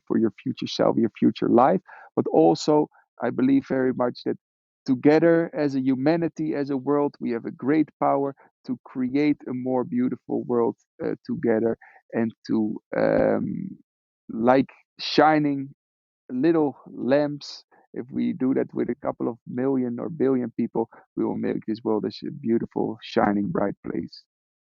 for your future self, your future life. But also, I believe very much that together, as a humanity, as a world, we have a great power to create a more beautiful world together, and to like shining little lamps, if we do that with a couple of million or billion people, we will make this world a beautiful, shining, bright place.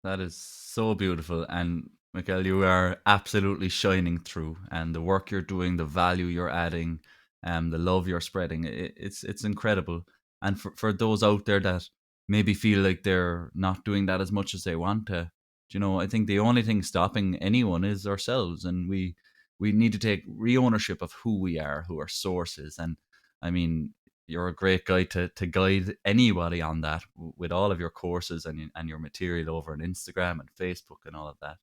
That is so beautiful. And Michael, you are absolutely shining through. And the work you're doing, the value you're adding, the love you're spreading, it's incredible. And for those out there that maybe feel like they're not doing that as much as they want to, I think the only thing stopping anyone is ourselves. And we need to take re-ownership of who we are, who our source is. And I mean, you're a great guy to guide anybody on that with all of your courses and your material over on Instagram and Facebook and all of that.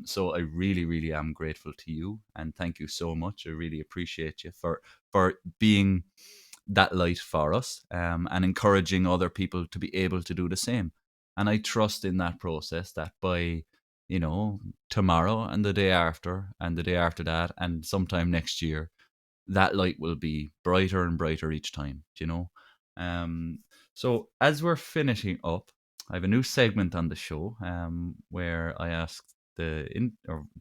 So I really, really am grateful to you, and thank you so much. I really appreciate you for being that light for us, and encouraging other people to be able to do the same. And I trust in that process that by tomorrow and the day after and the day after that and sometime next year, that light will be brighter and brighter each time, Um, so as we're finishing up, I have a new segment on the show, where I ask the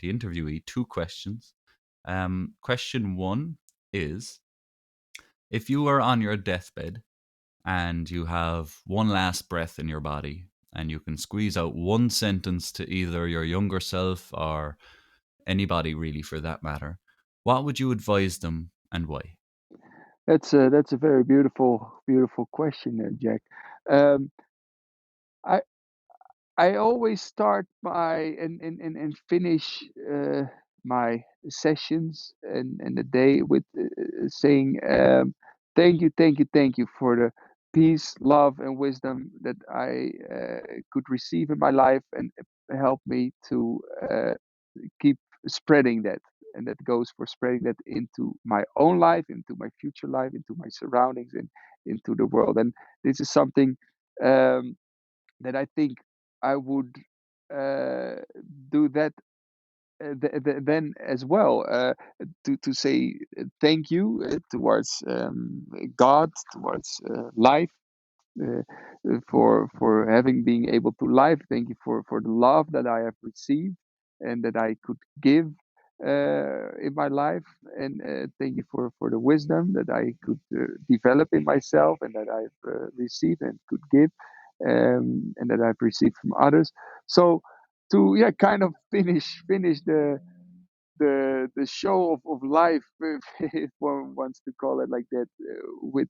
interviewee two questions. Question one is: if you are on your deathbed and you have one last breath in your body, and you can squeeze out one sentence to either your younger self or anybody really for that matter, what would you advise them and why? That's a very beautiful question, Jack. Um, I I always start by and finish my sessions and the day with saying thank you for the peace, love, and wisdom that I could receive in my life, and help me to keep spreading that. And that goes for spreading that into my own life, into my future life, into my surroundings, and into the world. And this is something um, that I think I would uh, do that then as well, to say thank you towards God, towards life, uh, for having being able to live. Thank you for the love that I have received and that I could give in my life, and thank you for the wisdom that I could develop in myself and that I've received and could give, and that I've received from others. So to, yeah, kind of finish the show of life, if one wants to call it like that, with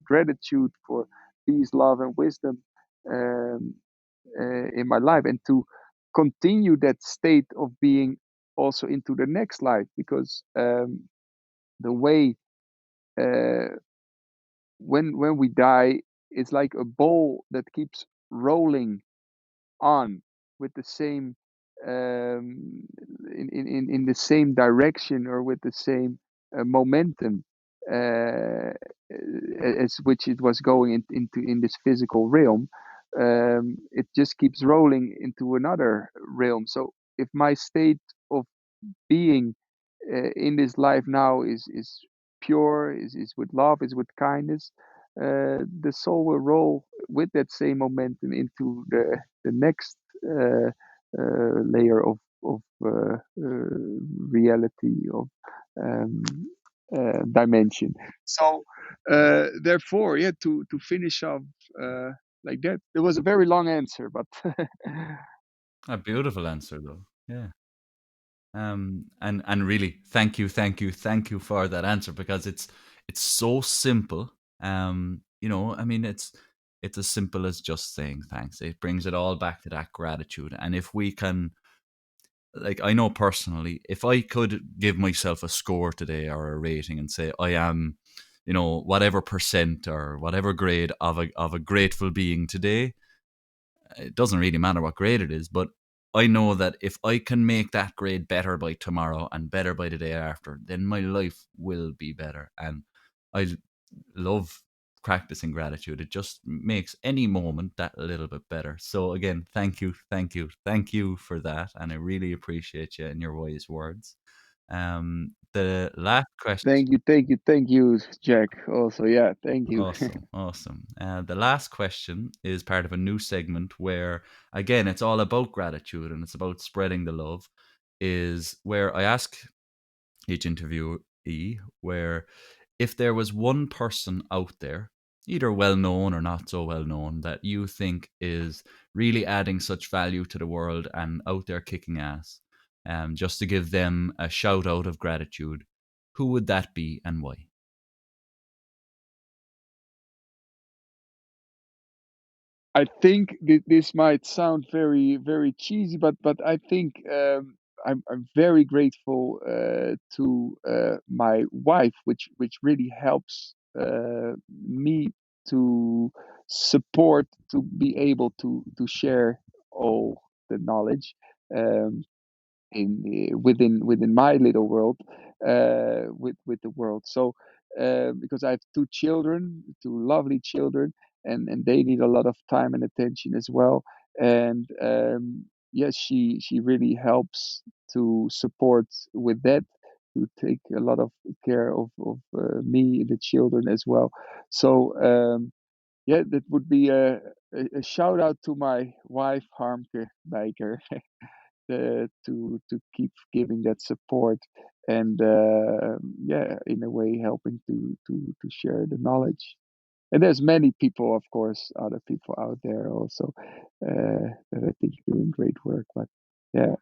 gratitude for peace, love, and wisdom um, in my life, and to continue that state of being also into the next life, because the way uh, when we die, it's like a ball that keeps rolling on with the same in the same direction, or with the same momentum as which it was going into in this physical realm. It just keeps rolling into another realm. So if my state of being in this life now is pure, is with love, is with kindness, the soul will roll with that same momentum into the next layer of reality, of um, dimension. So therefore, yeah, to finish off like that, it was a very long answer, but A beautiful answer, though. Yeah. And really, thank you, thank you, thank you for that answer, because it's so simple. I mean, it's as simple as just saying thanks. It brings it all back to that gratitude. And if we can, like, I know personally, if I could give myself a score today or a rating and say I am, whatever percent or whatever grade of a grateful being today, it doesn't really matter what grade it is, but I know that if I can make that grade better by tomorrow and better by the day after, then my life will be better. And I love practicing gratitude. It just makes any moment that little bit better. So again, thank you, thank you, thank you for that. And I really appreciate you and your wise words. The last question. thank you, Jack. Also, yeah, thank you. Awesome, awesome. The last question is part of a new segment where, again, it's all about gratitude and it's about spreading the love. Is where I ask each interviewee, where if there was one person out there, either well known or not so well known, that you think is really adding such value to the world and out there kicking ass, just to give them a shout out of gratitude, who would that be and why? I think this might sound very, very cheesy, but I think I'm very grateful to my wife, which really helps me to support, to be able to share all the knowledge. Um, within my little world with the world. So because I have two children, two lovely children, and they need a lot of time and attention as well. And yes, she really helps to support with that, to take a lot of care of me and the children as well. So yeah, that would be a shout out to my wife, Harmke Bijker, to keep giving that support, and yeah, in a way helping to share the knowledge. And there's many people, of course, other people out there also that I think are doing great work. But yeah.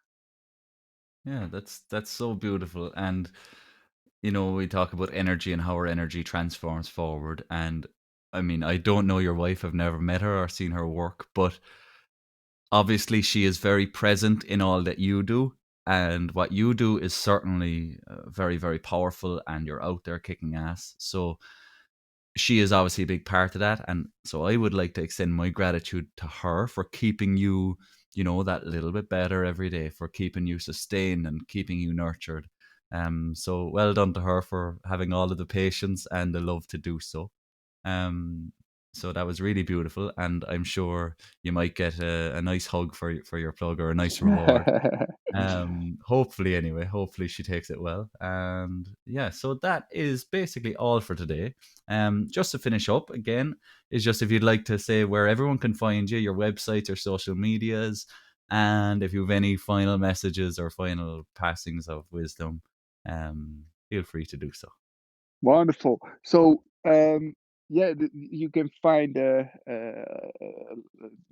Yeah, that's so beautiful. And we talk about energy and how our energy transforms forward. And I mean, I don't know your wife, I've never met her or seen her work, but obviously she is very present in all that you do. And what you do is certainly very, very powerful, and you're out there kicking ass. So she is obviously a big part of that. And so I would like to extend my gratitude to her for keeping you, that little bit better every day, for keeping you sustained and keeping you nurtured. So well done to her for having all of the patience and the love to do so. Um, so that was really beautiful, and I'm sure you might get a nice hug for your plug, or a nice reward. Hopefully, anyway, hopefully she takes it well. And yeah, so that is basically all for today. Just to finish up again, is just if you'd like to say where everyone can find you, your websites or social medias, and if you have any final messages or final passings of wisdom, feel free to do so. Wonderful. So, yeah, you can find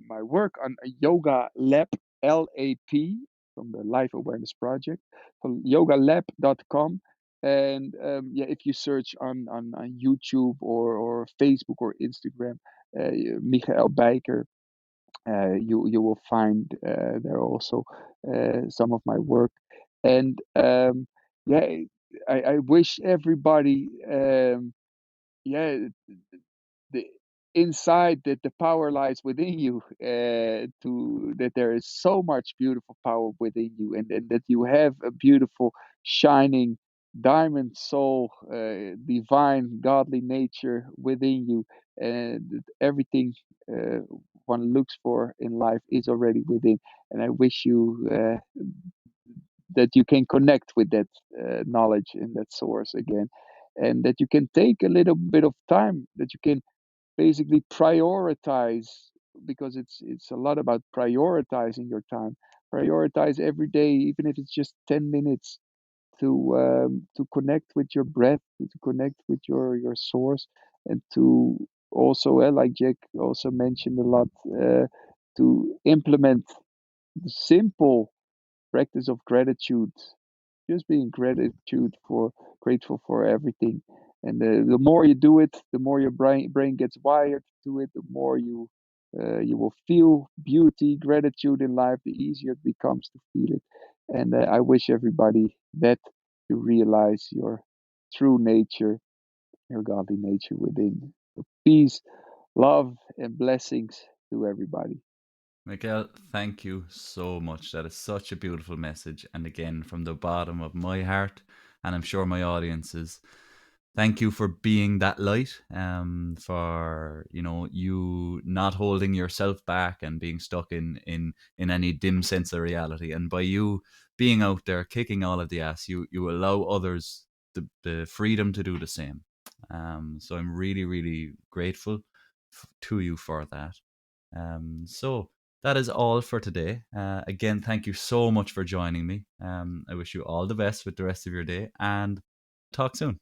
my work on a Yoga Lab, LAP, from the Life Awareness Project, from yogalab.com. And yeah, if you search on YouTube or Facebook or Instagram, Michaël Bijker, you will find there also some of my work. And yeah, I wish everybody yeah, the inside, that the power lies within you, to that there is so much beautiful power within you, and that you have a beautiful shining diamond soul, divine godly nature within you, and that everything uh, one looks for in life is already within. And I wish you that you can connect with that knowledge and that source again, and that you can take a little bit of time, that you can basically prioritize, because it's a lot about prioritizing your time. Prioritize every day, even if it's just 10 minutes, to connect with your breath, to connect with your source, and to also, like Jack also mentioned a lot, to implement the simple practice of gratitude, just being grateful for everything. And the more you do it, the more your brain gets wired to it, the more you will feel beauty, gratitude in life, the easier it becomes to feel it. And I wish everybody that, to realize your true nature, your godly nature within. So peace, love, and blessings to everybody. Miguel, thank you so much. That is such a beautiful message. And again, from the bottom of my heart, and I'm sure my audiences, thank you for being that light, for you not holding yourself back and being stuck in any dim sense of reality. And by you being out there kicking all of the ass, you allow others the freedom to do the same. So I'm really, really grateful to you for that. So that is all for today. Again, thank you so much for joining me. I wish you all the best with the rest of your day and talk soon.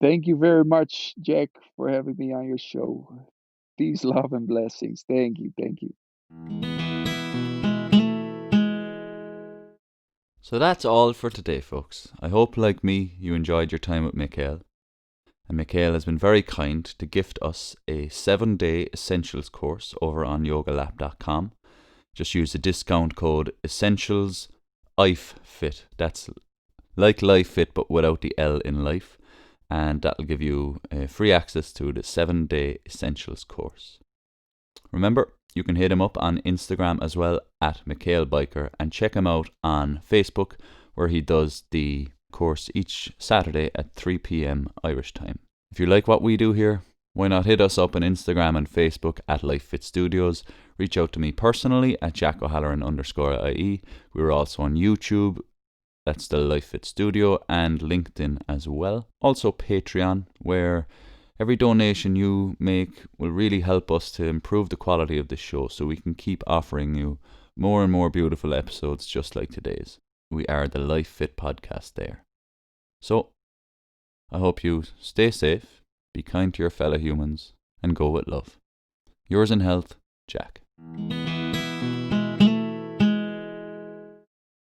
Thank you very much, Jack, for having me on your show. Peace, love, and blessings. Thank you. Thank you. So that's all for today, folks. I hope, like me, you enjoyed your time with Michaël. And Michaël has been very kind to gift us a 7-day essentials course over on yogalab.com. Just use the discount code ESSENTIALSIFEFIT. That's like Life Fit but without the L in life. And that'll give you free access to the 7-day essentials course. Remember, you can hit him up on Instagram as well at Michaël Bijker, and check him out on Facebook, where he does the course each Saturday at 3 p.m. Irish time. If you like what we do here, why not hit us up on Instagram and Facebook at Life Fit Studios. Reach out to me personally at JacO'Halloran_IE. We're also on YouTube. That's the Life Fit Studio, and LinkedIn as well. Also Patreon, where every donation you make will really help us to improve the quality of the show so we can keep offering you more and more beautiful episodes just like today's. We are the Life Fit Podcast there. So, I hope you stay safe, be kind to your fellow humans, and go with love. Yours in health, Jack.